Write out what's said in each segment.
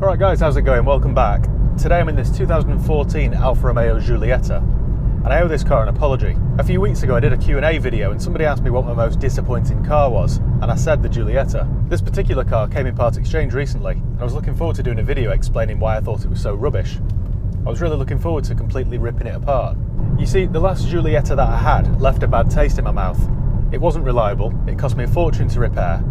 Alright guys, how's it going? Welcome back. Today I'm in this 2014 Alfa Romeo Giulietta, and I owe this car an apology. A few weeks ago I did a Q&A video and somebody asked me what my most disappointing car was, and I said the Giulietta. This particular car came in part exchange recently, and I was looking forward to doing a video explaining why I thought it was so rubbish. I was really looking forward to completely ripping it apart. You see, the last Giulietta that I had left a bad taste in my mouth. It wasn't reliable, it cost me a fortune to repair.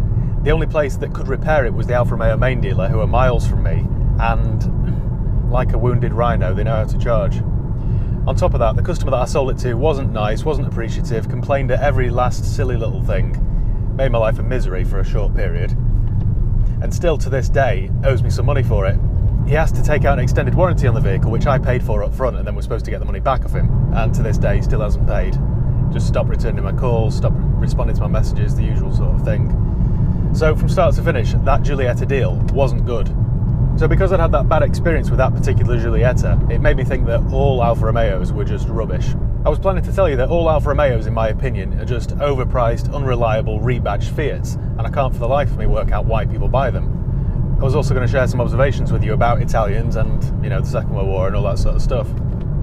The only place that could repair it was the Alfa Romeo main dealer, who are miles from me, and like a wounded rhino, they know how to charge. On top of that, the customer that I sold it to wasn't nice, wasn't appreciative, complained at every last silly little thing, made my life a misery for a short period, and still to this day owes me some money for it. He asked to take out an extended warranty on the vehicle, which I paid for up front, and then was supposed to get the money back off him, and to this day he still hasn't paid. Just stopped returning my calls, stopped responding to my messages, the usual sort of thing. So from start to finish, that Giulietta deal wasn't good. So because I'd had that bad experience with that particular Giulietta, it made me think that all Alfa Romeos were just rubbish. I was planning to tell you that all Alfa Romeos, in my opinion, are just overpriced, unreliable, rebadged Fiats, and I can't for the life of me work out why people buy them. I was also going to share some observations with you about Italians and, the Second World War and all that sort of stuff,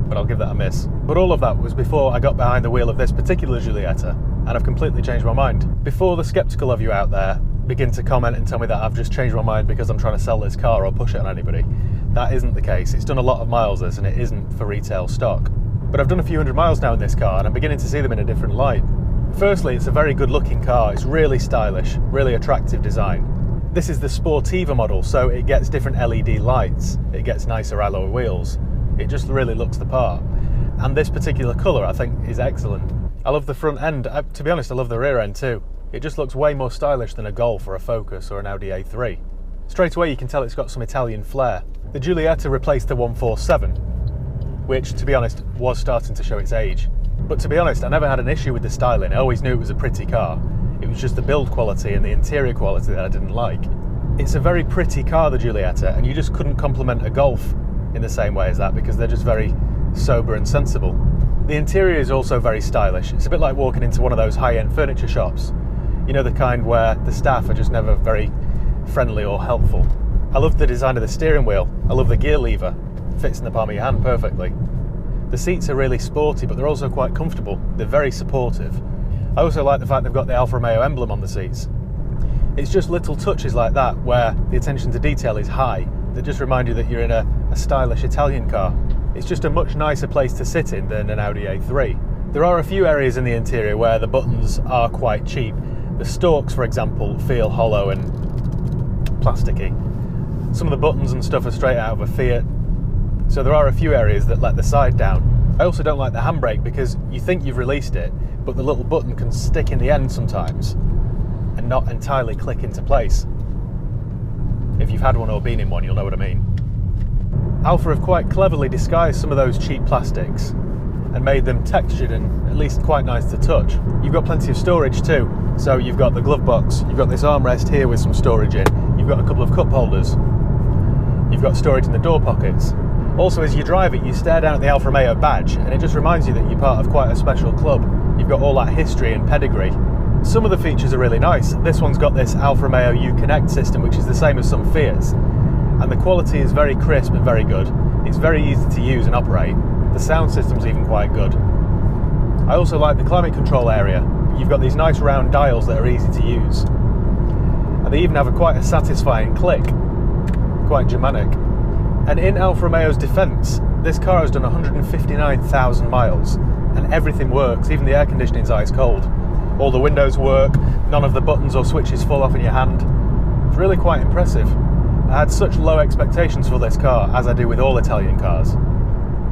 but I'll give that a miss. But all of that was before I got behind the wheel of this particular Giulietta, and I've completely changed my mind. Before the sceptical of you out there begin to comment and tell me that I've just changed my mind because I'm trying to sell this car or push it on anybody, that isn't the case. It's done a lot of miles, this, and it isn't for retail stock. But I've done a few hundred miles now in this car, and I'm beginning to see them in a different light. Firstly, it's a very good looking car. It's really stylish, really attractive design. This is the Sportiva model, so it gets different LED lights, it gets nicer alloy wheels, it just really looks the part. And this particular colour I think is excellent. I love the front end, to be honest I love the rear end too. It just looks way more stylish than a Golf or a Focus or an Audi A3. Straight away you can tell it's got some Italian flair. The Giulietta replaced the 147, which to be honest was starting to show its age. But to be honest, I never had an issue with the styling. I always knew it was a pretty car. It was just the build quality and the interior quality that I didn't like. It's a very pretty car, the Giulietta, and you just couldn't compliment a Golf in the same way as that because they're just very sober and sensible. The interior is also very stylish. It's a bit like walking into one of those high-end furniture shops. You know, the kind where the staff are just never very friendly or helpful. I love the design of the steering wheel. I love the gear lever. It fits in the palm of your hand perfectly. The seats are really sporty, but they're also quite comfortable. They're very supportive. I also like the fact they've got the Alfa Romeo emblem on the seats. It's just little touches like that where the attention to detail is high that just remind you that you're in a stylish Italian car. It's just a much nicer place to sit in than an Audi A3. There are a few areas in the interior where the buttons are quite cheap. The stalks, for example, feel hollow and plasticky. Some of the buttons and stuff are straight out of a Fiat, so there are a few areas that let the side down. I also don't like the handbrake because you think you've released it, but the little button can stick in the end sometimes and not entirely click into place. If you've had one or been in one, you'll know what I mean. Alfa have quite cleverly disguised some of those cheap plastics and made them textured and at least quite nice to touch. You've got plenty of storage too. So you've got the glove box, you've got this armrest here with some storage in, you've got a couple of cup holders, you've got storage in the door pockets. Also, as you drive it, you stare down at the Alfa Romeo badge and it just reminds you that you're part of quite a special club. You've got all that history and pedigree. Some of the features are really nice. This one's got this Alfa Romeo Uconnect system, which is the same as some Fiats, and the quality is very crisp and very good. It's very easy to use and operate. The sound system's even quite good. I also like the climate control area. You've got these nice round dials that are easy to use. And they even have quite a satisfying click. Quite Germanic. And in Alfa Romeo's defence, this car has done 159,000 miles and everything works, even the air conditioning's ice cold. All the windows work, none of the buttons or switches fall off in your hand. It's really quite impressive. I had such low expectations for this car, as I do with all Italian cars,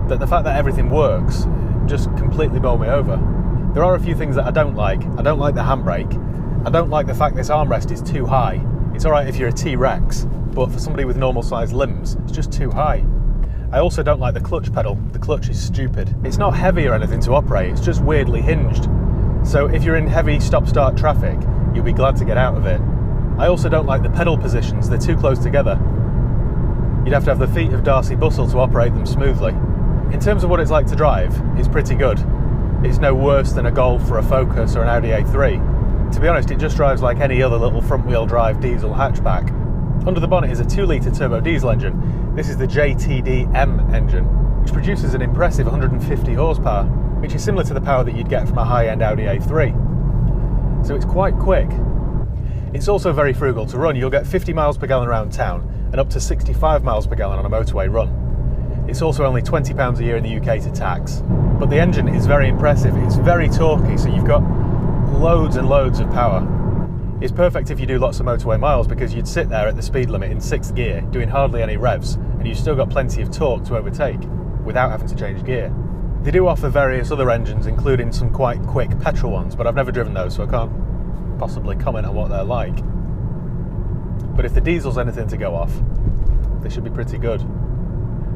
that the fact that everything works just completely bowled me over. There are a few things that I don't like. I don't like the handbrake. I don't like the fact this armrest is too high. It's alright if you're a T-Rex, but for somebody with normal sized limbs, it's just too high. I also don't like the clutch pedal. The clutch is stupid. It's not heavy or anything to operate, it's just weirdly hinged. So if you're in heavy stop-start traffic, you'll be glad to get out of it. I also don't like the pedal positions, they're too close together. You'd have to have the feet of Darcy Bussell to operate them smoothly. In terms of what it's like to drive, it's pretty good. It's no worse than a Golf or a Focus or an Audi A3. To be honest, it just drives like any other little front-wheel drive diesel hatchback. Under the bonnet is a 2-litre turbo diesel engine. This is the JTD-M engine, which produces an impressive 150 horsepower, which is similar to the power that you'd get from a high-end Audi A3. So it's quite quick. It's also very frugal to run. You'll get 50 miles per gallon around town and up to 65 miles per gallon on a motorway run. It's also only £20 a year in the UK to tax. But the engine is very impressive. It's very torquey, so you've got loads and loads of power. It's perfect if you do lots of motorway miles because you'd sit there at the speed limit in 6th gear doing hardly any revs and you've still got plenty of torque to overtake without having to change gear. They do offer various other engines, including some quite quick petrol ones, but I've never driven those, so I can't possibly comment on what they're like. But if the diesel's anything to go off, they should be pretty good.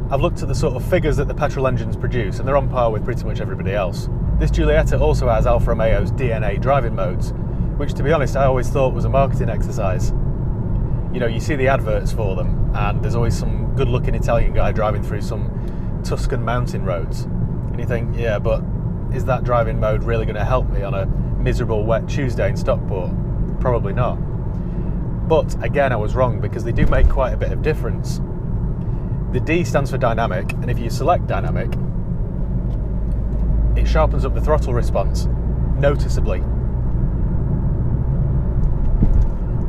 I've looked at the sort of figures that the petrol engines produce and they're on par with pretty much everybody else. This Giulietta also has Alfa Romeo's DNA driving modes, which to be honest I always thought was a marketing exercise. You know, you see the adverts for them and there's always some good looking Italian guy driving through some Tuscan mountain roads. And you think, yeah, but is that driving mode really going to help me on a miserable wet Tuesday in Stockport? Probably not. But again, I was wrong because they do make quite a bit of difference. The D stands for dynamic, and if you select dynamic, it sharpens up the throttle response noticeably.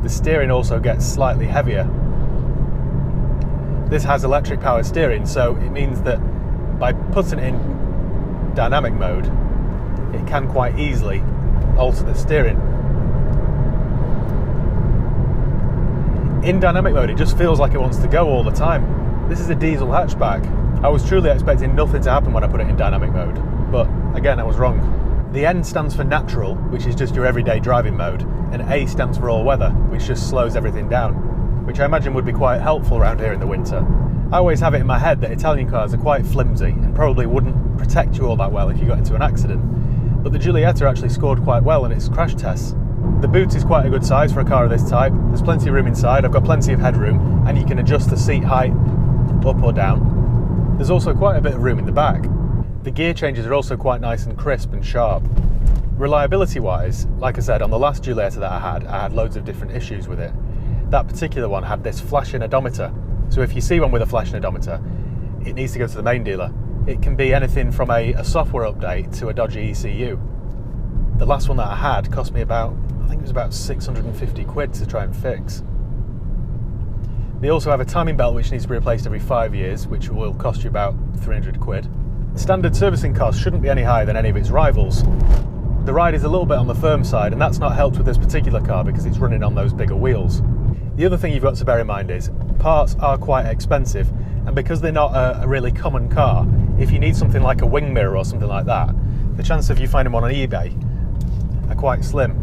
The steering also gets slightly heavier. This has electric power steering, so it means that by putting it in dynamic mode, it can quite easily alter the steering. In dynamic mode, it just feels like it wants to go all the time. This is a diesel hatchback. I was truly expecting nothing to happen when I put it in dynamic mode, but again, I was wrong. The N stands for natural, which is just your everyday driving mode, and A stands for all weather, which just slows everything down, which I imagine would be quite helpful around here in the winter. I always have it in my head that Italian cars are quite flimsy and probably wouldn't protect you all that well if you got into an accident, but the Giulietta actually scored quite well in its crash tests. The boot is quite a good size for a car of this type. There's plenty of room inside, I've got plenty of headroom, and you can adjust the seat height up or down. There's also quite a bit of room in the back. The gear changes are also quite nice and crisp and sharp. Reliability wise, like I said, on the last Giulietta that I had loads of different issues with it. That particular one had this flashing odometer, so if you see one with a flashing odometer, it needs to go to the main dealer. It can be anything from a software update to a dodgy ECU. The last one that I had cost me about, I think it was about 650 quid to try and fix. They also have a timing belt which needs to be replaced every 5 years, which will cost you about 300 quid. Standard servicing costs shouldn't be any higher than any of its rivals. The ride is a little bit on the firm side, and that's not helped with this particular car because it's running on those bigger wheels. The other thing you've got to bear in mind is parts are quite expensive, and because they're not a really common car, if you need something like a wing mirror or something like that, the chance of you finding one on eBay are quite slim.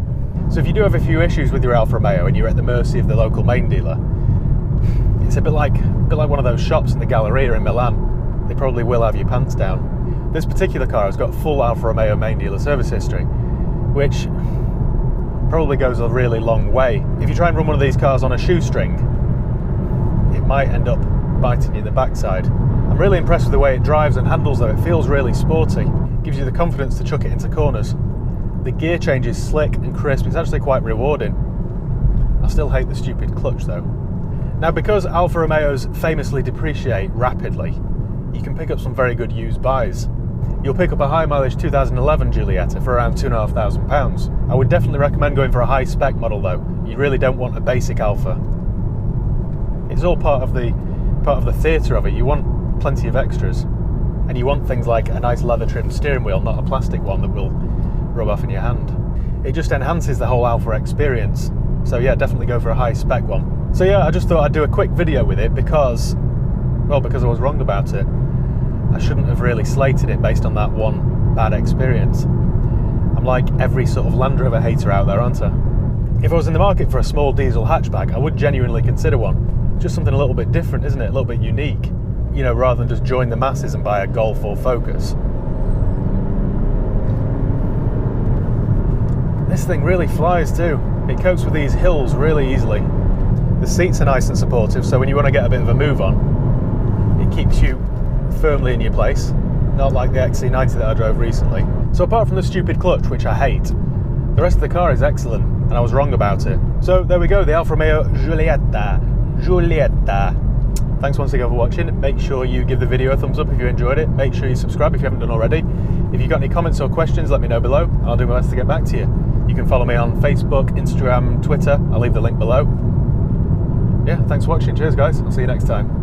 So if you do have a few issues with your Alfa Romeo and you're at the mercy of the local main dealer, it's a bit like one of those shops in the Galleria in Milan. They probably will have your pants down. This particular car has got full Alfa Romeo main dealer service history, which probably goes a really long way. If you try and run one of these cars on a shoestring, it might end up biting you in the backside. I'm really impressed with the way it drives and handles though. It feels really sporty. It gives you the confidence to chuck it into corners. The gear change is slick and crisp. It's actually quite rewarding. I still hate the stupid clutch though. Now, because Alfa Romeos famously depreciate rapidly, you can pick up some very good used buys. You'll pick up a high mileage 2011 Giulietta for around £2,500. I would definitely recommend going for a high spec model though. You really don't want a basic Alfa. It's all part of the theatre of it. You want plenty of extras, and you want things like a nice leather trimmed steering wheel, not a plastic one that will rub off in your hand. It just enhances the whole Alfa experience. So yeah, definitely go for a high spec one. So yeah, I just thought I'd do a quick video with it because I was wrong about it. I shouldn't have really slated it based on that one bad experience. I'm like every sort of Land Rover hater out there, aren't I? If I was in the market for a small diesel hatchback, I would genuinely consider one. Just something a little bit different, isn't it? A little bit unique. You know, rather than just join the masses and buy a Golf or Focus. This thing really flies too. It copes with these hills really easily. The seats are nice and supportive, so when you want to get a bit of a move on, it keeps you firmly in your place, not like the XC90 that I drove recently. So apart from the stupid clutch, which I hate, the rest of the car is excellent, and I was wrong about it. So there we go, the Alfa Romeo Giulietta. Giulietta. Thanks once again for watching. Make sure you give the video a thumbs up if you enjoyed it. Make sure you subscribe if you haven't done already. If you've got any comments or questions, let me know below. I'll do my best to get back to you. You can follow me on Facebook, Instagram, Twitter. I'll leave the link below. Yeah, thanks for watching. Cheers, guys. I'll see you next time.